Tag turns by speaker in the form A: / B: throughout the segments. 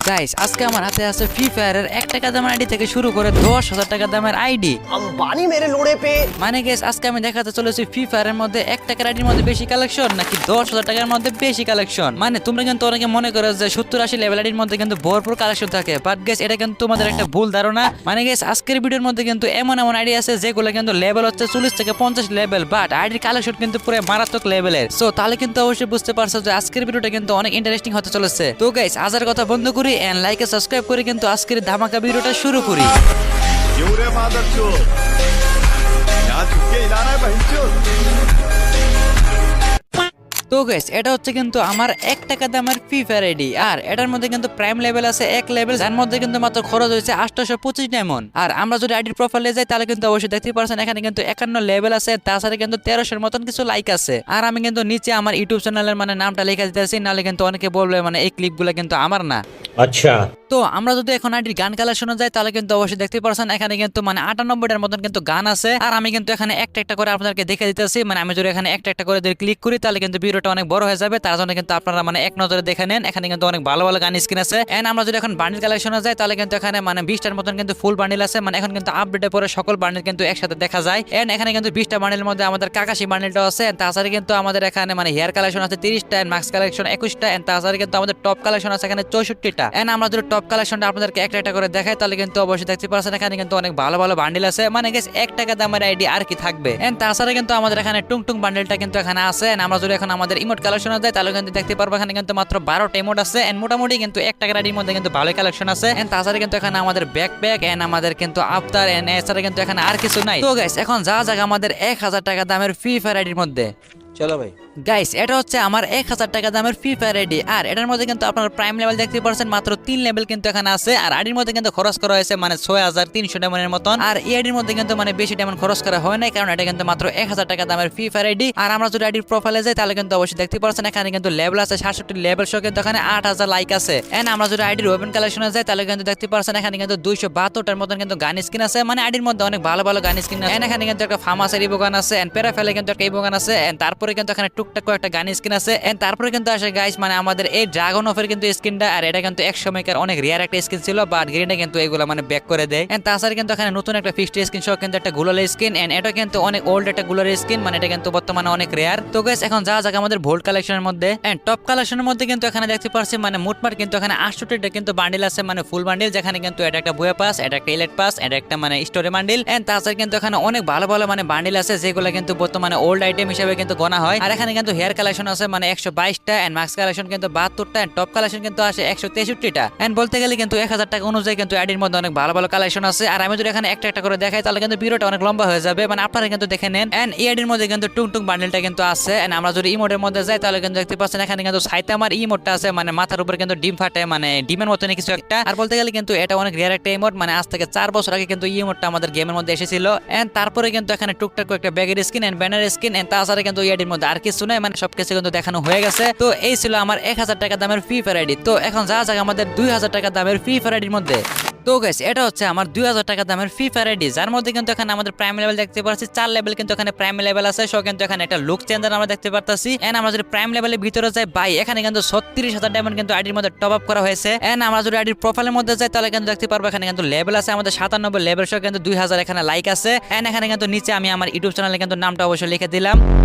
A: Guys আজকে আমার হাতে আছে ফ্রি ফায়ারের 1 টাকা দামের আইডি থেকে শুরু করে 10,000 টাকা দামের আইডি।
B: अंबानी मेरे लोड़े पे।
A: মানে গাইস আজকে আমি দেখাতে চলেছি ফ্রি ফায়ারের মধ্যে 1 টাকার আইডির মধ্যে বেশি কালেকশন নাকি 10,000 টাকার মধ্যে বেশি কালেকশন। মানে তোমরা কিন্তু অনেকে মনে করো যে 70-80 লেভেল আইডির মধ্যে কিন্তু ভরপুর কালেকশন থাকে, বাট গাইস এটা কিন্তু তোমাদের একটা ভুল ধারণা। মানে গাইস আজকের ভিডিওর মধ্যে কিন্তু এমন আইডি আছে যেগুলো কিন্তু লেভেল হচ্ছে 40 থেকে 50 লেভেল, বাট আইডির কালেকশন কিন্তু পুরো মারাত্মক লেভেলের। সো তাহলে কিন্তু অবশ্যই বুঝতে পারছো যে আজকের ভিডিওটা কিন্তু অনেক ইন্টারেস্টিং হতে চলেছে। তো গাইস আজের কথা বন্ধ করি এন্ড লাইক এন্ড সাবস্ক্রাইব করে কিন্তু আজকের ধামাকা ভিডিওটা শুরু করি।
C: क्यों रे मादर चोद यहाँ झुक के हिलाना है बहनचोद।
A: তো গাইস এটা হচ্ছে কিন্তু আমার 1 টাকা দামের ফ্রি ফায়ার আইডি, আর এটার মধ্যে কিন্তু প্রাইম লেভেল আছে 1 লেভেল, যার মধ্যে কিন্তু মাত্র খরচ হয়েছে 825 ডায়মন্ড। আর আমরা যদি আইডির প্রোফাইলে যাই তাহলে কিন্তু অবশ্যই দেখতে পারছেন এখানে কিন্তু 51 লেভেল আছে, তাছাড়া কিন্তু 1300 মতন কিছু লাইক আছে। আর আমি কিন্তু নিচে আমার ইউটিউব চ্যানেলের মানে নামটা লিখে দিতেছি, নাহলে কিন্তু অনেকে বলবে মানে এই ক্লিপগুলো কিন্তু আমার না।
B: अच्छा
A: তো আমরা যদি এখন আইডির গান কালেকশনে যাই তাহলে কিন্তু অবশ্যই দেখতে পারছেন এখানে কিন্তু মানে 98টার মতন কিন্তু গান আছে। আর আমি কিন্তু এখানে একটা একটা করে আপনাদেরকে দেখে দিতেছি, মানে আমি যদি এখানে একটা একটা করে ক্লিক করি তাহলে কিন্তু ভিডিওটা অনেক বড় হয়ে যাবে, তার জন্য কিন্তু আপনারা মানে এক নজরে দেখে নেন। এখানে কিন্তু অনেক ভালো ভালো গান স্ক্রিন আছে। এন্ড আমরা যদি এখন বান্ডিল কালেকশনে যাই তাহলে কিন্তু এখানে মানে 20টার মতন কিন্তু ফুল বান্ডিল আছে, মানে এখন কিন্তু আপডেটে পরে সকল বান্ডিল কিন্তু একসাথে দেখা যায়। এন্ড এখানে কিন্তু 20টা বান্ডিলের মধ্যে আমাদের কাকাশি বান্ডিলটা আছে, তাছাড়া কিন্তু আমাদের এখানে মানে হেয়ার কালেকশন আছে 30টা, এন্ড মাস্ক কালেকশন 21টা, এন্ড তাছাড়া কিন্তু আমাদের টপ কালেকশন আছে এখানে 64টা। এন্ড আমরা যদি টপ কালেকশনটা আপনাদেরকে একটা একটা করে দেখাই তাহলে কিন্তু অবশ্যই দেখতে পাচ্ছেন এখানে কিন্তু অনেক ভালো ভালো বান্ডিল আছে। মানে গাইস 1 টাকা দামের আইডি আর কি থাকবে। এন্ড তাছাড়া কিন্তু আমাদের এখানে টুংটুং বান্ডিলটা কিন্তু এখানে আছে। এন্ড আমরা যদি এখন আমাদের ইমোট কালেকশনে যাই তাহলে কিন্তু দেখতে পারবো এখানে কিন্তু মাত্র 12টা ইমোট আছে। এন্ড মোটামুটি কিন্তু 1 টাকার আইডির মধ্যে কিন্তু ভালো কালেকশন আছে। এন্ড তাছাড়া কিন্তু এখানে আমাদের ব্যাকপ্যাক এন্ড আমাদের কিন্তু আফতার এন্ড এছাড়া কিন্তু এখানে আর কিছু নাই। তো গাইস এখন যা যাক আমাদের 1000 টাকা দামের ফ্রি ফায়ার আইডির মধ্যে।
B: चलो भाई
A: গাইস এটা হচ্ছে আমার 1000 টাকা দামের ফ্রি ফায়ার আইডি, আর এটার মধ্যে কিন্তু আপনারা প্রাইম লেভেল দেখতে পাচ্ছেন মাত্র 3 লেভেল কিন্তু এখানে আছে। আর আইডির মধ্যে কিন্তু খরচ করা হয়েছে মানে 6300 ডায়মন্ডের মতন। আর এই আইডির মধ্যে কিন্তু মানে বেশি ডায়মন্ড খরচ করা হয় না, কারণ এটা কিন্তু মাত্র 1000 টাকা দামের ফ্রি ফায়ার আইডি। আর আমরা যদি আইডির প্রোফাইলে যাই তাহলে কিন্তু অবশ্যই দেখতে পাচ্ছেন এখানে কিন্তু লেভেল আছে 67 লেভেল সহ কিন্তু এখানে 8000 লাইক আছে। এন্ড আমরা যদি আইডির ওপেন কালেকশনে যাই তাহলে কিন্তু দেখতে পাচ্ছেন এখানে কিন্তু 272টার মতন কিন্তু গান স্কিন আছে। মানে আইডির মধ্যে অনেক ভালো ভালো গান স্কিন আছে। এখানে কিন্তু একটা ফার্মাসের ইবো গান আছে, এন্ড প্যারাফেলে কিন্তু একটা ইবো গান আছে, এন্ড তারপরে কিন্তু এখানে টুকটাক কয়েকটা গান স্কিন আছে। এন্ড তারপরে কিন্তু আসে গাইস মানে আমাদের এই ড্রাগন অফের কিন্তু স্কিনটা, আর এটা কিন্তু এক সময়কার অনেক রিয়ার একটা স্কিন ছিল, বাট গ্রিনটা কিন্তু এগুলো মানে ব্যাক করে দেয়। এন্ড তাছাড়া কিন্তু এখানে নতুন একটা ফিক্সড স্কিন সহ কিন্তু একটা গুলার স্কিন, এন্ড এটা কিন্তু অনেক ওল্ড একটা গুলার স্কিন, মানে এটা কিন্তু বর্তমানে অনেক রেয়ার। তো গাইস এখন যা যাক আমাদের ভোল্ট কালেকশনের মধ্যে এন্ড টপ কালেকশনের মধ্যে কিন্তু এখানে দেখতে পাচ্ছি মানে মোটমাট কিন্তু এখানে 68টা কিন্তু বান্ডিল আছে, মানে ফুল বান্ডিল, যেখানে কিন্তু এটা একটা বুয়া পাস, এটা একটা ইলেট পাস, এটা একটা মানে স্টোরি বান্ডিল। এন্ড তাছাড়া কিন্তু এখানে অনেক ভালো ভালো মানে বান্ডিল আছে যেগুলো কিন্তু বর্তমানে ওল্ড আইটেম হিসেবে কিন্তু গণা হয়। আর এখানে কিন্তু হেয়ার কালেকশন আছে মানে 122টা, এন্ড মাস্ক কালেকশন কিন্তু 72টা, এন্ড টপ কালেকশন কিন্তু আসে 163টা। এন্ড বলতে গেলে কিন্তু 1000 টাকা অনুযায়ী কিন্তু আইডির মধ্যে অনেক ভালো ভালো কালেকশন আছে। আর আমি যদি এখানে একটা একটা করে দেখাই তাহলে কিন্তু ভিডিওটা অনেক লম্বা হয়ে যাবে, মানে আপনারা কিন্তু দেখে নেন। এন্ড এই আইডির মধ্যে কিন্তু টুংটুং বান্ডেলটা কিন্তু আছে। এন্ড আমরা যদি ইমোটের মধ্যে যাই তাহলে কিন্তু দেখতে পাচ্ছেন এখানে কিন্তু সাইতামার ইমোটটা আছে, মানে মাথার উপর কিন্তু ডিম ফাটে, মানে ডিমের মতনই কিছু একটা। আর বলতে গেলে কিন্তু এটা অনেক রিয়ার একটা ইমোট, মানে আজ থেকে 4 বছর আগে কিন্তু ইমোটটা আমাদের গেমের মধ্যে এসেছিল। এন্ড তারপরে কিন্তু এখানে টুকটাক একটা ব্যাগের screen and banner screen, and তাছাড়া কিন্তু এই আইডির মধ্যে আর কিছু নাই, মানে সবকিছু কিন্তু দেখানো হয়ে গেছে। তো এই ছিল আমার 1000 টাকা দামের ফ্রি ফায়ার আইডি। তো এখন যা যাক আমাদের 2000 টাকা দামের ফ্রি ফায়ার আইডির মধ্যে। তো গাইস এটা হচ্ছে আমার 2000 টাকা দামের ফ্রি ফায়ার আইডি, যার মধ্যে কিন্তু এখানে আমাদের প্রাইম লেভেল দেখতে পাচ্ছি 4 লেভেল কিন্তু এখানে প্রাইম লেভেল আছে। সো কিন্তু এখানে একটা লুক চেঞ্জার আমরা দেখতে পারতাছি। এন্ড আমরা যদি প্রাইম লেভেলের ভিতরে যাই ভাই এখানে কিন্তু 36000 ডায়মন্ড কিন্তু আইডির মধ্যে টপ আপ করা হয়েছে। এন্ড আমরা যদি আইডির প্রোফাইলের মধ্যে যাই তাহলে কিন্তু দেখতে পারবো এখানে কিন্তু লেভেল আছে আমাদের 97 লেভেল সহ কিন্তু 2000 এখানে লাইক আছে। এন্ড এখানে কিন্তু নিচে আমি আমার ইউটিউব চ্যানেলে কিন্তু নামটা অবশ্যই লিখে দিলাম।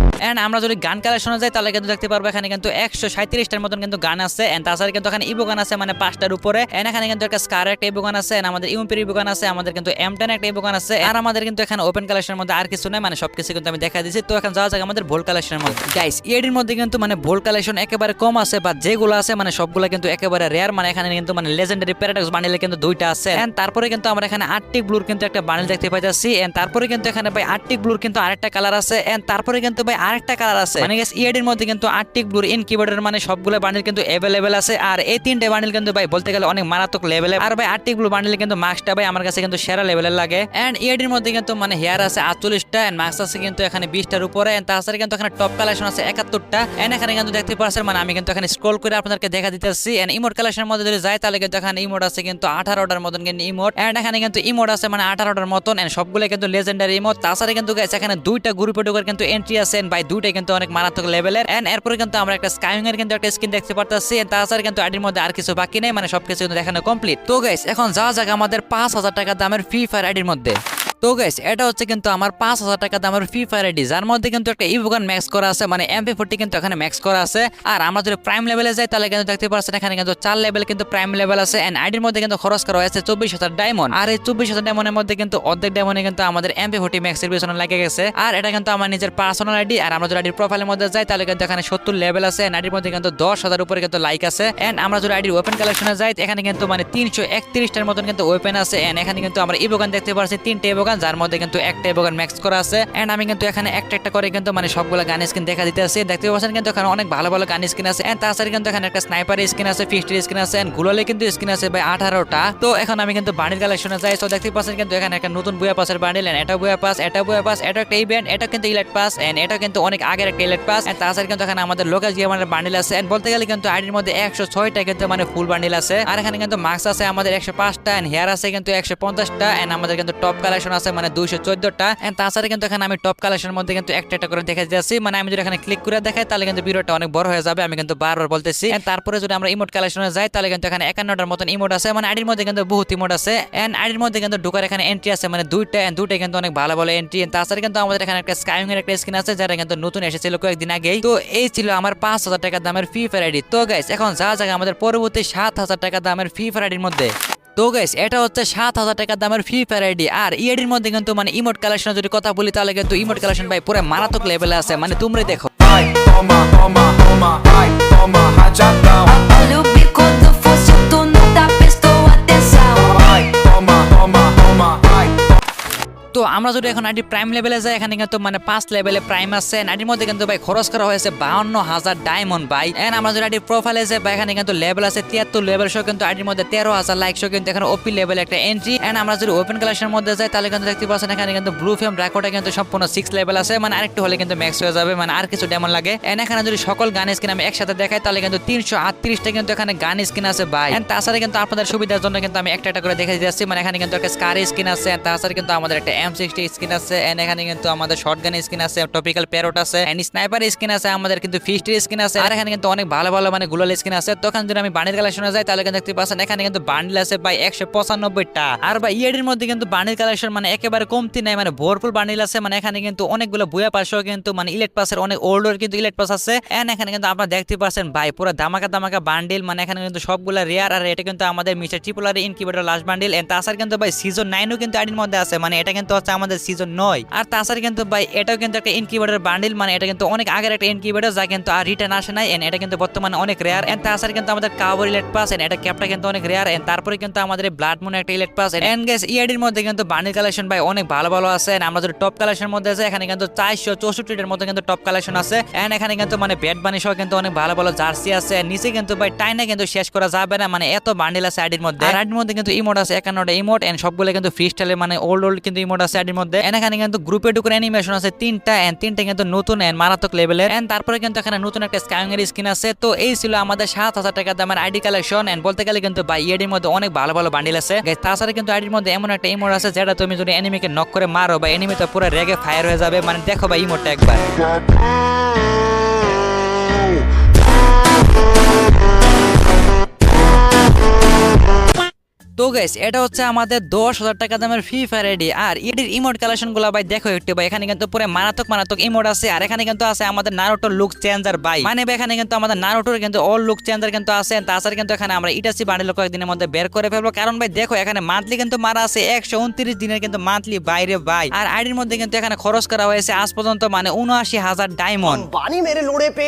A: এন্ড আমরা যদি গান কালেকশনে যাই তাহলে কিন্তু দেখতে পারবো এখানে কিন্তু 137টার মতন কিন্তু গান আছে। এন্ড তাছাড়া কিন্তু এখানে ইবো গান আছে মানে 5টার উপরে। এন্ড এখানে কিন্তু একটা স্কার একটা ইবো গান আছে, এন্ড আমাদের ইউম্পির ইবো গান আছে, আমাদের কিন্তু M10 একটা ইবো গান আছে। আর আমাদের কিন্তু এখানে ওপেন কালেকশনের মধ্যে আর কিছু নাই, মানে সবকিছু কিন্তু আমি দেখা দিয়েছি। তো এখন যাওয়া যাক আমাদের ভোল্ট কালেকশনের মধ্যে। গাইস এডির মধ্যে কিন্তু মানে ভোল্ট কালেকশন একেবারে কম আছে, বা যেগুলো আছে মানে সবগুলো কিন্তু একেবারে রেয়ার। মানে এখানে কিন্তু মানে লেজেন্ডারি প্যারাডক্স বান্ডেলে কিন্তু 2টা আছে। এন্ড তারপরে কিন্তু আমরা এখানে আর্টিক ব্লুর কিন্তু একটা বান্ডেল দেখতে পাইতাছি। এন্ড তারপরে কিন্তু এখানে ভাই আর্টিক ব্লুর কিন্তু আরেকটা কালার আছে। এন্ড তারপরে কিন্তু ভাই আরেকটা কালার আছে। মানে গাইস এডির মধ্যে কিন্তু আর্টিক ব্লুর ইনকিউবেটর মানে সবগুলো বান্ডেল কিন্তু अवेलेबल আছে। আর এই 3টে বান্ডেল কিন্তু ভাই বলতে গেলে অনেক মারাত্মক লেভেলে। আর ভাই আর্টিক ব্লু বান্ডেল কিন্তু মাস্কটা ভাই আমার কাছে কিন্তু সেরা লেভেলের লাগে। এন্ড এডির মধ্যে কিন্তু মানে হেয়ার আছে 48টা, এন্ড মাস্ক আছে কিন্তু এখানে 20টার উপরে। এন্ড তাছাড়া কিন্তু এখানে টপ কালেকশন আছে 71টা। এন্ড এখানে কিন্তু দেখতে পাচ্ছেন মানে আমি কিন্তু এখানে স্ক্রল করে আপনাদেরকে দেখা দিতেছি। এন্ড ইমোট কালেকশনের মধ্যে যদি যাই তাহলে কিন্তু এখানে ইমোট আছে কিন্তু 18টার মতন কিন্তু ইমোট। এন্ড এখানে কিন্তু ইমোট আছে মানে 18টার মতন, এন্ড সবগুলো কিন্তু লেজেন্ডারি ইমোট। তাছাড়া কিন্তু গাইস এখানে 2টা গ্রুপে ঢোকার কিন্তু এন্ট্রি আছে। ভাই দুইটাই কিন্তু অনেক মারাত্মক লেভেলের। এন্ড এরপরে কিন্তু আমরা একটা স্কাইং এর কিন্তু একটা স্কিন দেখতে পারতাছি। তাছাড়া কিন্তু আইডির মধ্যে আর কিছু বাকি নেই, মানে সবকিছু কিন্তু দেখানো কমপ্লিট। তো গাইস এখন যাওয়া যাক আমাদের 5000 টাকা দামের ফ্রি ফায়ার আইডির মধ্যে। তো গাইস এটা হচ্ছে কিন্তু আমার 5000 টাকা দামের ফ্রি ফায়ার আইডি, যার মধ্যে কিন্তু একটা ইভোগান ম্যাক্স করা আছে, মানে MP40 কিন্তু এখানে ম্যাক্স করা আছে। আর আমরা যদি প্রাইম লেভেলে যাই তাহলে কিন্তু দেখতে পাচ্ছেন এখানে কিন্তু 4 লেভেল কিন্তু প্রাইম লেভেল আছে। এন্ড আইডির মধ্যে কিন্তু খরচ করা হয়েছে 24000 ডায়মন্ড। আর এই 24000 ডায়মন্ডের মধ্যে কিন্তু অর্ধেক ডায়মন্ডে কিন্তু আমাদের MP40 ম্যাক্সের পিছনে লেগে গেছে। আর এটা কিন্তু আমার নিজের পার্সোনাল আইডি। আর আমরা যদি আইডির প্রোফাইলের মধ্যে যাই তাহলে কিন্তু এখানে 70 লেভেল আছে। এন্ড আইডির মধ্যে কিন্তু 10000 উপরে কিন্তু লাইক আছে। এন্ড আমরা যদি আইডির ওপেন কালেকশনে যাই এখানে কিন্তু মানে 331টার মতন কিন্তু ওপেন আছে। এন্ড এখানে কিন্তু আমরা ইভোগান দেখতে পাচ্ছি 3টে ইভোগান, যার মধ্যে কিন্তু একটা ইভোগান ম্যাক্স করা আছে। এন্ড আমি কিন্তু এখানে একটা করে কিন্তু মানে সবগুলো গান স্কিন দেখা দিতেছি, দেখতে পাচ্ছেন কিন্তু এখানে অনেক ভালো ভালো গান স্কিন আছে। এন্ড তাছাড়া কিন্তু এখানে একটা স্নাইপার স্কিন আছে, ফিস্টের স্কিন আছে, এন্ড গ্লোয়ালে কিন্তু স্কিন আছে ভাই 18টা। তো এখন আমি কিন্তু বান্ডিল কালেকশনে যাই। তো দেখতে পাচ্ছেন কিন্তু এখানে একটা নতুন বুয়া পাসের বান্ডিল, এন্ড এটা বুয়া পাস, এটা বুয়া পাস, এটা একটা ইভেন্ট, এটা কিন্তু ইলাইট পাস, এন্ড এটা কিন্তু অনেক আগের একটা ইলাইট পাস। এন্ড তাছাড়া কিন্তু এখানে আমাদের লোকাল গেমারের বান্ডিল আছে। এন্ড বলতে গেলে কিন্তু আইডির মধ্যে 106টা কিন্তু মানে ফুল বান্ডিল আছে। আর এখানে কিন্তু মাস্ক আছে আমাদের 105টা, এন্ড হেয়ার আছে কিন্তু 150টা, এন্ড আমাদের কিন্তু টপ কালেকশন আছে মানে 214টা। এন্ড তাছাড়া কিন্তু এখানে আমি টপ কালেকশনের মধ্যে কিন্তু একটা করে দেখা যাচ্ছি, মানে আমি যদি এখানে ক্লিক করে দেখাই তাহলে কিন্তু ভিডিওটা অনেক বড় হয়ে যাবে, আমি কিন্তু বারবার বলতেছি। এন্ড তারপরে যদি আমরা ইমোট কালেকশনে যাই তাহলে কিন্তু এখানে 51টার মতন ইমোট আছে, মানে আইডির মধ্যে কিন্তু বহুত ইমোট আছে। এন্ড আইডির মধ্যে কিন্তু ঢোকার এখানে এন্ট্রি আছে মানে দুইটা, এন্ড দুইটা কিন্তু অনেক ভালো ভালো এন্ট্রি। তাছাড়া কিন্তু আমাদের এখানে একটা স্কাইং এর একটা স্কিন আছে, যেটা কিন্তু নতুন এসেছিল কয়েকদিন আগেই। তো এই ছিল আমার 5000 টাকা দামের ফ্রি ফায়ার আইডি। তো গাইস এখন যা জায়গা আমাদের পরবর্তী 7000 টাকা দামের ফ্রি ফায়ার আইডির মধ্যে। তো গাইস এটা হচ্ছে 7000 টাকা দামের ফ্রি ফায়ার আইডি। আর ইএডির মধ্যে কিন্তু মানে ইমোট কালেকশন যদি কথা বলি তাহলে কিন্তু ইমোট কালেকশন ভাই পুরো মারাত্মক লেভেলে আছে, মানে তোমরাই দেখো।
D: Olha o bico do fosso, tu não tá prestou atenção.
A: তো আমরা যদি এখন আইডি প্রাইম লেভেলে যাই এখানে কিন্তু মানে 5 লেভেলে প্রাইম আছে। আইডির মধ্যে কিন্তু ভাই খরচ করা হয়েছে 52000 ডায়মন্ড ভাই। এন্ড আমরা যদি আইডি প্রোফাইলে যাই ভাই এখানে কিন্তু লেভেল আছে 73 লেভেল সহ কিন্তু আইডির মধ্যে 13000 লাইক সহ কিন্তু এখানে ওপি লেভেল একটা এন্ট্রি। এন্ড আমরা যদি ওপেন কালেকশনের মধ্যে যাই তাহলে কিন্তু দেখতে পাচ্ছেন এখানে কিন্তু ব্লু ফ্লেম ড্রাকোটা কিন্তু সম্পূর্ণ 6 লেভেল আছে, মানে আরেকটু হলে কিন্তু ম্যাক্স হয়ে যাবে, মানে আর কিছু ডায়মন্ড লাগে। এন্ড এখানে যদি সকল গান স্কিন আমি একসাথে দেখাই তাহলে কিন্তু 338টা কিন্তু এখানে গান স্কিন আছে ভাই। এন্ড তাছাড়া কিন্তু আপনাদের সুবিধার জন্য কিন্তু আমি একটা করে দেখাই দিচ্ছি, মানে এখানে কিন্তু একটা স্কার স্কিন আছে, তাছাড়া কিন্তু আমাদের একটা M60 স্কিন আছে, এন্ড এখানে কিন্তু আমাদের শটগান স্কিন আছে, টপিক্যাল প্যারট আছে, এন্ড স্নাইপার স্কিন আছে, আমাদের কিন্তু ফিস্টের স্কিন আছে। আর এখানে কিন্তু অনেক ভালো ভালো মানে গ্লোয়াল স্কিন আছে। তখন যদি আমি বান্ডিল কালেকশনে যাই তাহলে কিন্তু দেখতে পাচ্ছেন এখানে কিন্তু বান্ডিল আছে ভাই 195টা। আর ভাই ইএডির মধ্যে কিন্তু বান্ডিল কালেকশন মানে একেবারে কমতি নাই, মানে ভরপুর বান্ডিল আছে। মানে এখানে কিন্তু অনেকগুলো বুয়া পাসও কিন্তু মানে ইলেট পাসের অনেক ওল্ডর কিন্তু ইলেট পাস আছে। এন্ড এখানে কিন্তু আপনারা দেখতে পাচ্ছেন ভাই পুরো ধামাকা ধামাকা বান্ডিল, মানে এখানে কিন্তু সবগুলা রেয়ার। আর এটা কিন্তু আমাদের mister Tripler incubator last bundle. And তাছাড়া কিন্তু ভাই সিজন 9ও কিন্তু আইডির মধ্যে আছে, মানে এটা কিন্তু হচ্ছে আমাদের সিজন 9। আর তাছাড়া কিন্তু ভাই এটাও কিন্তু একটা ইনকিউবেটর বান্ডিল, মানে এটা কিন্তু অনেক আগের একটা ইনকিউবেটর যা কিন্তু আর রিটার্ন আসে নাই। এন্ড এটা কিন্তু বর্তমানে অনেক রেয়ার। এন্ড তাছাড়া কিন্তু আমাদের কাভার ইলেট পাস, এন্ড এটা ক্যাপটা কিন্তু অনেক রেয়ার। এন্ড তারপরে কিন্তু আমাদের ব্লাড মুন একটা ইলেট পাস। এন্ড গাইস ইএডির মধ্যে কিন্তু বান্ডিল কালেকশন ভাই অনেক ভালো ভালো আছে। এন্ড আমরা যদি টপ কালেকশনের মধ্যে আছে এখানে কিন্তু 464টার মতো কিন্তু টপ কালেকশন আছে। এন্ড এখানে কিন্তু মানে ব্যাট বানি সহ কিন্তু অনেক ভালো ভালো জার্সি আছে। নিচে কিন্তু ভাই টাইনা কিন্তু শেষ করা যাবে না, মানে এত বান্ডিল আছে আইডির মধ্যে। আর আইডির মধ্যে কিন্তু ইমোট আছে 51টা ইমোট, এন্ড সবগুলো কিন্তু ফ্রি স্টাইলে মানে ওল্ড কিন্তু ইমোট আছে আইডির মধ্যে। এন্ড এখানে কিন্তু গ্রুপে ঢুকুন অ্যানিমেশন আছে 3টা, এন্ড 3টা কিন্তু নতুন এন্ড মারাত্মক লেভেলের। এন্ড তারপরে কিন্তু এখানে নতুন একটা স্কাইং এর স্কিন আছে। তো এই ছিল আমাদের 7000 টাকা দামের আইডি কালেকশন। এন্ড বলতে গেলে কিন্তু ভাই ইএডির মধ্যে অনেক ভালো ভালো বান্ডিল আছে। তাছাড়া কিন্তু আইডির মধ্যে এমন একটা ইমোট আছে যেটা তুমি যদি এনিমিকে নক করে মারো বা এনিমি তো পুরো রেগে ফায়ার হয়ে যাবে, মানে দেখো ভাই ইমোটটা একবার। তো গাইস এটা হচ্ছে আমাদের 10000 টাকা দামের ফ্রি ফায়ার আইডি। আর এটির ইমোট কালেকশন গুলো ভাই দেখো একটু ভাই, এখানে কিন্তু পুরো মারাত্মক ইমোট আছে। আর এখানে কিন্তু আছে আমাদের নারুটোর লুক চেঞ্জার ভাই, মানে এখানে কিন্তু আমাদের নারুটোর কিন্তু অল লুক চেঞ্জার কিন্তু আছে। তাছাড়া কিন্তু এখানে আমরা ইটাসি বান্ডেল কয়েকদিনের মধ্যে বের করে ফেলবো, কারণ ভাই দেখো এখানে মান্থলি কিন্তু মারা আছে 129 দিনের কিন্তু মান্থলি বাইরে ভাই। আর আইডির মধ্যে কিন্তু এখানে খরচ করা হয়েছে আজ পর্যন্ত মানে 79000 ডায়মন্ড।
B: पानी मेरे लोड़े पे।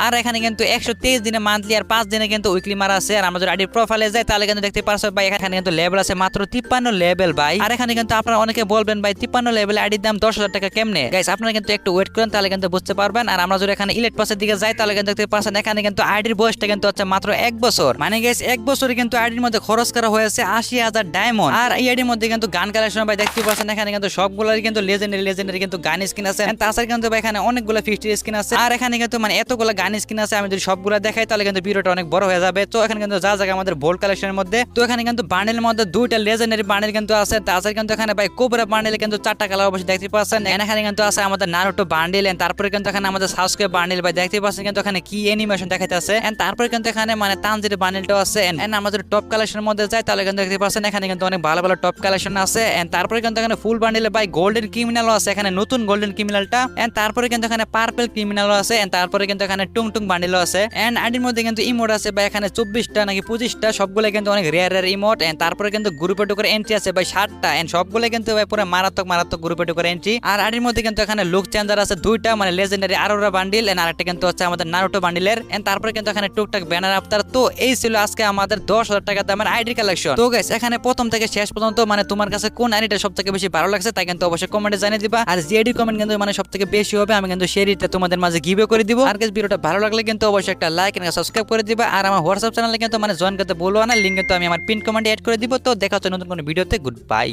A: আর এখানে কিন্তু 123 দিনে মান্থলি আর 5 দিনে কিন্তু উইকলি মারা আছে। আর আমরা যদি আইডি প্রোফাইলে যাই তাহলে কিন্তু দেখতে পারছো ভাই এখানে কিন্তু লেভেল আছে মাত্র 53 লেভেল ভাই। আর এখানে কিন্তু আপনারা অনেকে বলবেন ভাই 53 লেভেল আইডির দাম 10000 টাকা কেমনে? গাইস আপনারা কিন্তু একটু ওয়েট করেন তাহলে কিন্তু বুঝতে পারবেন। আর আমরা যদি এখানে ইলেট পাসের দিকে যাই তাহলে কিন্তু দেখতে পাচ্ছেন এখানে কিন্তু আইডির বয়সটা কিন্তু হচ্ছে মাত্র 1 বছর, মানে গাইস 1 বছরে কিন্তু আইডির মধ্যে খরচ করা হয়েছে 80000 ডায়মন্ড। আর এই আইডির মধ্যে কিন্তু গান কালেকশন ভাই দেখতে পাচ্ছেন এখানে কিন্তু সবগুলোরই কিন্তু লেজেন্ডারি কিন্তু গান স্কিন আছে। তাছাড়া কিন্তু ভাই এখানে অনেকগুলো ফিস্টের স্কিন আছে। আর এখানে কিন্তু মানে এতগুলো গান স্কিন আছে আমি যদি সবগুলো দেখাই তাহলে কিন্তু ভিডিওটা অনেক বড় হয়ে যাবে। তো এখানে কিন্তু যা জায়গা আমাদের বোল্ড কালেকশনের মধ্যে, তো এখানে কিন্তু বান্ডেলের মধ্যে দুইটা লেজেন্ডারি বান্ডেল কিন্তু আছে। তাছাড়া কিন্তু এখানে ভাই কোবরা বান্ডেলে কিন্তু 4টা কালার অবশ্যই দেখতে পাচ্ছেন। এখানে কিন্তু আছে আমাদের নারুটো বান্ডেল, এন্ড তারপরে কিন্তু এখানে আমাদের সাসকে বান্ডেল ভাই দেখতে পাচ্ছেন, কিন্তু এখানে কি অ্যানিমেশন দেখাইতেছে। এন্ড তারপরে কিন্তু এখানে মানে তানজির বান্ডেলটাও আছে। এন্ড আমাদের টপ কালেকশনের মধ্যে যায় তাহলে কিন্তু দেখতে পাচ্ছেন এখানে কিন্তু অনেক ভালো ভালো টপ কালেকশন আছে। এন্ড তারপরে কিন্তু এখানে ফুল বান্ডেলে ভাই গোল্ডেন ক্রিমিনালও আছে, এখানে নতুন গোল্ডেন ক্রিমিনালটা। এন্ড তারপরে কিন্তু এখানে পার্পল ক্রিমিনালও আছে। এন্ড তারপরে কিন্তু এখানে টুং বান্ডেলও আছে। এন্ড আইডির মধ্যে কিন্তু ইমোট আছে ভাই এখানে 24টা নাকি 25টা, সবগুলো কিন্তু অনেক রেয়ার ইমোট। এন্ড তারপরে কিন্তু গ্রুপে টুকের এন্ট্রি আছে ভাই 60টা। এন্ড সবগুলো কিন্তু ভাই পুরো মারাত্মক গ্রুপে টুকের এন্ট্রি। আর আইডির মধ্যে কিন্তু এখানে লুক চেঞ্জার আছে 2টা, মানে লেজেন্ডারি আরোরা বান্ডিল। এন্ড আরেকটা কিন্তু হচ্ছে আমাদের নারুটো বান্ডিলের। এন্ড তারপরে কিন্তু এখানে টুকটাক ব্যানার আফতার। তো এই ছিল আজকে আমাদের 10,000 টাকা দামের আইডি কালেকশন। তো গাইস এখানে প্রথম থেকে শেষ পর্যন্ত মানে তোমার কাছে কোন আইডিটা সবথেকে বেশি ভালো লাগছে তাই কিন্তু অবশ্যই কমেন্টে জানিয়ে দিবা। আর জিআইডি কমেন্ট কিন্তু মানে সবথেকে বেশি হবে আমি কিন্তু সেই রিতে তোমাদের মাঝে গিভও করে দিব। আর গাইস ভিডিওটা ভালো লাগলে কিন্তু অবশ্যই একটা লাইক এন্ড সাবস্ক্রাইব করে দিবা। আর আমার হোয়াটসঅ্যাপ চ্যানেলে কিন্তু মানে জয়েন করতে বলবো না, লিংক কিন্তু আমি আমার পিন কমেন্টে অ্যাড করে দিব। তো দেখা হচ্ছে নতুন কোনো ভিডিওতে, গুড বাই।